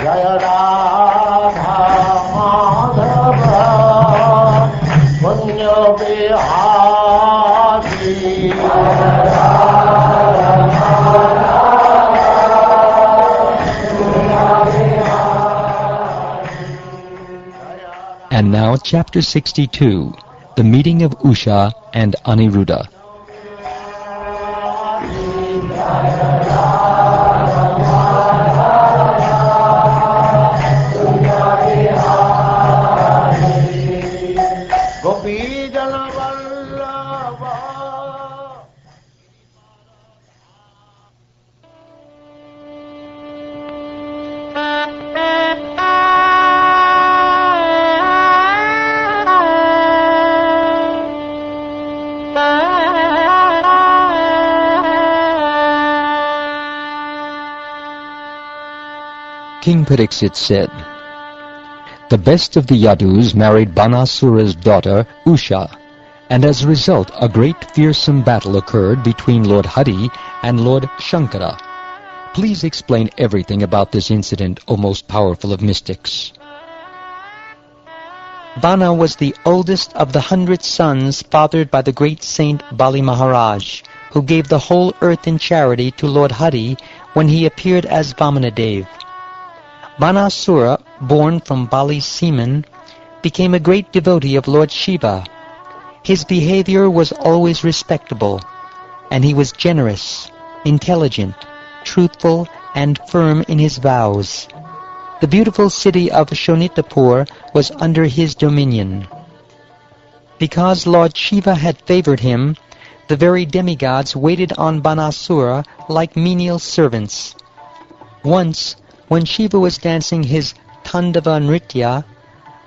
Jaya Radha Madhava Punya Bihari And now chapter 62, the meeting of Usha and Aniruddha. King Pariksit said, "The best of the Yadus married Banasura's daughter Usha, and as a result a great fearsome battle occurred between Lord Hari and Lord Shankara. Please explain everything about this incident, O most powerful of mystics." Bana was the oldest of the 100 sons fathered by the great saint Bali Maharaj, who gave the whole earth in charity to Lord Hari when he appeared as Vamanadev. Banasura, born from Bali's semen, became a great devotee of Lord Shiva. His behavior was always respectable, and he was generous, intelligent, truthful, and firm in his vows. The beautiful city of Shonitapur was under his dominion. Because Lord Shiva had favored him, the very demigods waited on Banasura like menial servants. Once, when Shiva was dancing his Tandava Nritya,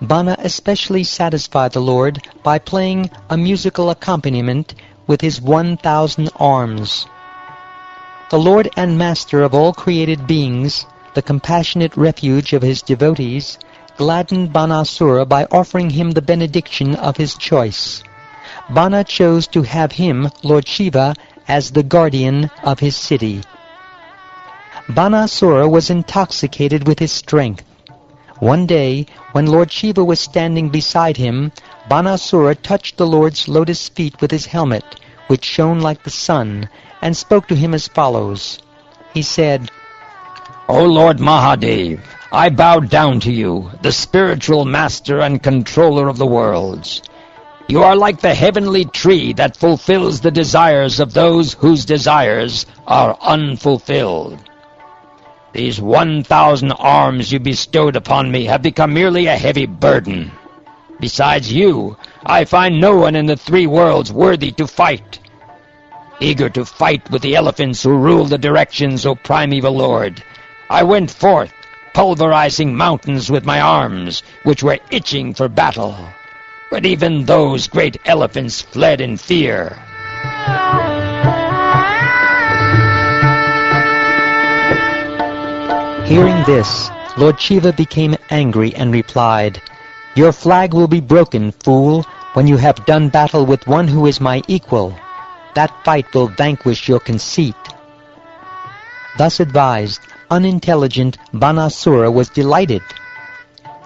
Bana especially satisfied the Lord by playing a musical accompaniment with his 1,000 arms. The Lord and Master of all created beings, the compassionate refuge of his devotees, gladdened Banasura by offering him the benediction of his choice. Bana chose to have him, Lord Shiva, as the guardian of his city. Banasura was intoxicated with his strength. One day, when Lord Shiva was standing beside him, Banasura touched the Lord's lotus feet with his helmet, which shone like the sun, and spoke to him as follows. He said, "O Lord Mahadev, I bow down to you, the spiritual master and controller of the worlds. You are like the heavenly tree that fulfills the desires of those whose desires are unfulfilled. These 1,000 arms you bestowed upon me have become merely a heavy burden. Besides you, I find no one in the 3 worlds worthy to fight. Eager to fight with the elephants who rule the directions, O primeval Lord, I went forth, pulverizing mountains with my arms, which were itching for battle. But even those great elephants fled in fear." Hearing this, Lord Shiva became angry and replied, "Your flag will be broken, fool, when you have done battle with one who is my equal. That fight will vanquish your conceit." Thus advised, unintelligent Banasura was delighted.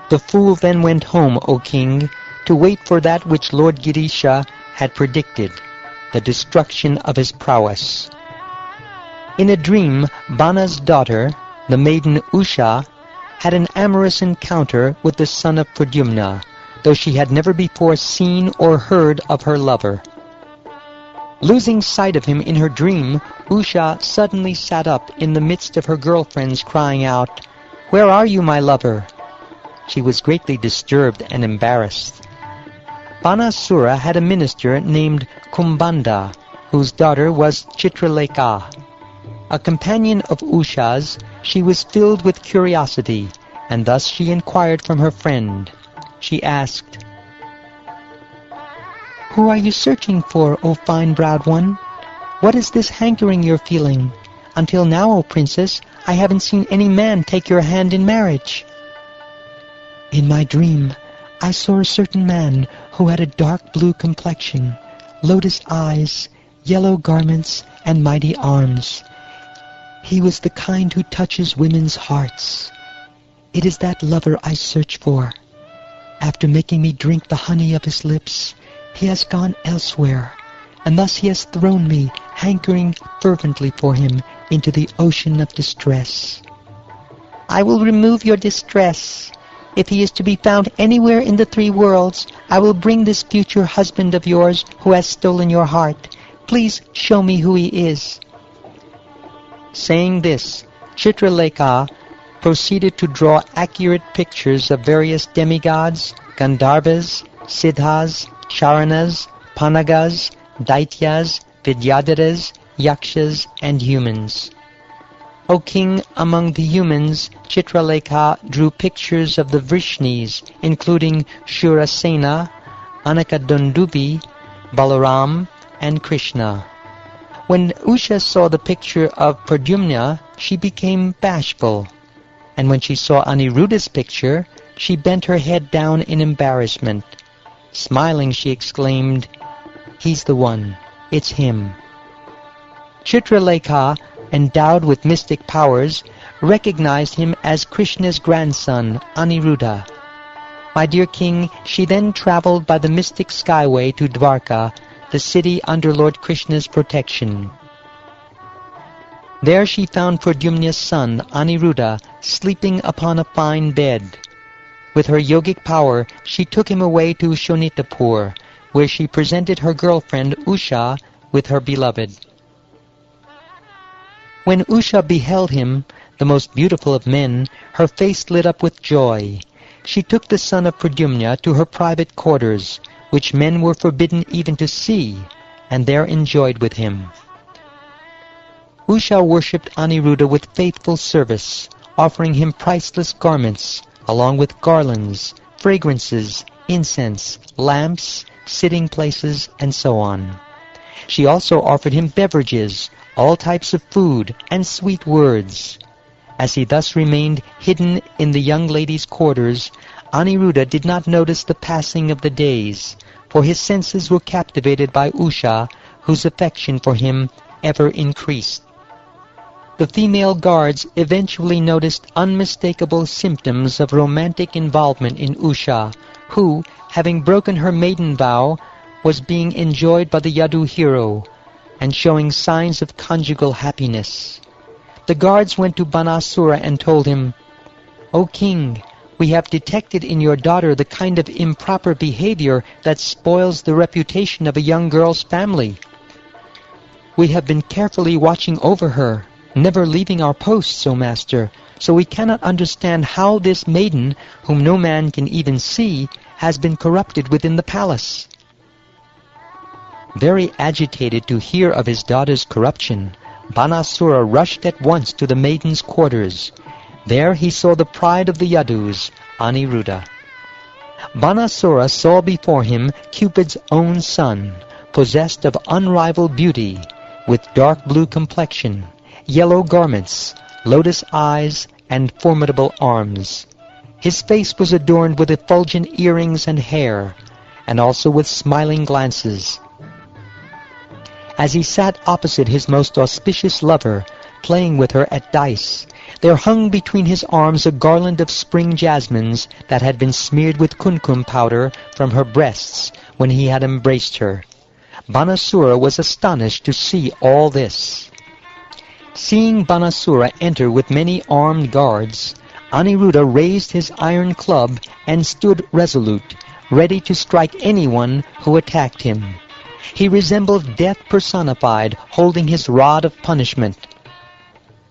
The fool then went home, O king, to wait for that which Lord Girisha had predicted, the destruction of his prowess. In a dream, Bana's daughter, the maiden Usha, had an amorous encounter with the son of Pradyumna, though she had never before seen or heard of her lover. Losing sight of him in her dream, Usha suddenly sat up in the midst of her girlfriends, crying out, "Where are you, my lover?" She was greatly disturbed and embarrassed. Banasura had a minister named Kumbanda, whose daughter was Chitralekha. A companion of Usha's, she was filled with curiosity, and thus she inquired from her friend. She asked, "Who are you searching for, O fine-browed one? What is this hankering you're feeling? Until now, O princess, I haven't seen any man take your hand in marriage." "In my dream, I saw a certain man who had a dark blue complexion, lotus eyes, yellow garments, and mighty arms. He was the kind who touches women's hearts. It is that lover I search for. After making me drink the honey of his lips, he has gone elsewhere, and thus he has thrown me, hankering fervently for him, into the ocean of distress. I will remove your distress. If he is to be found anywhere in the 3 worlds, I will bring this future husband of yours who has stolen your heart. Please show me who he is." Saying this, Chitralekha proceeded to draw accurate pictures of various demigods, Gandharvas, Siddhas, Charanas, Panagas, Daityas, Vidyadharas, Yakshas, and humans. O king, among the humans, Chitralekha drew pictures of the Vrishnis, including Shurasena, Anakadundubi, Balaram, and Krishna. When Usha saw the picture of Pradyumna, she became bashful, and when she saw Aniruddha's picture, she bent her head down in embarrassment. Smiling, she exclaimed, "He's the one. It's him." Chitralekha, endowed with mystic powers, recognized him as Krishna's grandson, Aniruddha. My dear king, she then traveled by the mystic skyway to Dwarka, the city under Lord Krishna's protection. There she found Pradyumna's son, Aniruddha, sleeping upon a fine bed. With her yogic power, she took him away to Shonitapur, where she presented her girlfriend, Usha, with her beloved. When Usha beheld him, the most beautiful of men, her face lit up with joy. She took the son of Pradyumna to her private quarters, which men were forbidden even to see, and there enjoyed with him. Usha worshipped Aniruddha with faithful service, offering him priceless garments, along with garlands, fragrances, incense, lamps, sitting places, and so on. She also offered him beverages, all types of food, and sweet words. As he thus remained hidden in the young lady's quarters, Aniruddha did not notice the passing of the days, for his senses were captivated by Usha, whose affection for him ever increased. The female guards eventually noticed unmistakable symptoms of romantic involvement in Usha, who, having broken her maiden vow, was being enjoyed by the Yadu hero, and showing signs of conjugal happiness. The guards went to Banasura and told him, "O king, we have detected in your daughter the kind of improper behavior that spoils the reputation of a young girl's family. We have been carefully watching over her, never leaving our posts, O master, so we cannot understand how this maiden, whom no man can even see, has been corrupted within the palace." Very agitated to hear of his daughter's corruption, Banasura rushed at once to the maiden's quarters. There he saw the pride of the Yadus, Aniruddha. Banasura saw before him Cupid's own son, possessed of unrivaled beauty, with dark blue complexion, yellow garments, lotus eyes, and formidable arms. His face was adorned with effulgent earrings and hair, and also with smiling glances. As he sat opposite his most auspicious lover, playing with her at dice, there hung between his arms a garland of spring jasmines that had been smeared with kumkum powder from her breasts when he had embraced her. Banasura was astonished to see all this. Seeing Banasura enter with many armed guards, Aniruddha raised his iron club and stood resolute, ready to strike anyone who attacked him. He resembled death personified, holding his rod of punishment.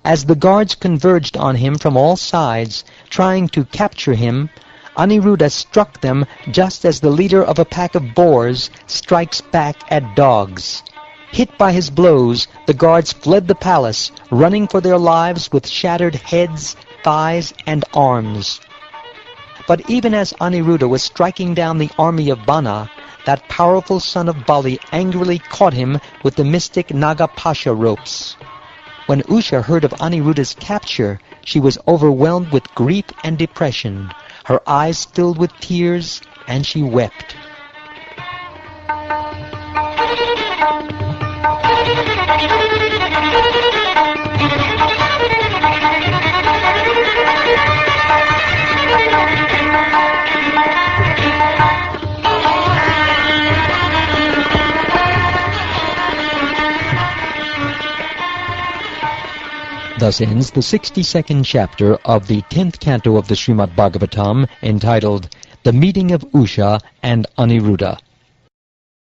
As the guards converged on him from all sides, trying to capture him, Aniruddha struck them just as the leader of a pack of boars strikes back at dogs. Hit by his blows, the guards fled the palace, running for their lives with shattered heads, thighs, and arms. But even as Aniruddha was striking down the army of Bana, that powerful son of Bali angrily caught him with the mystic Nagapasha ropes. When Usha heard of Aniruddha's capture, she was overwhelmed with grief and depression. Her eyes filled with tears, and she wept. Thus ends the 62nd chapter of the 10th canto of the Srimad Bhagavatam, entitled The Meeting of Usha and Aniruddha.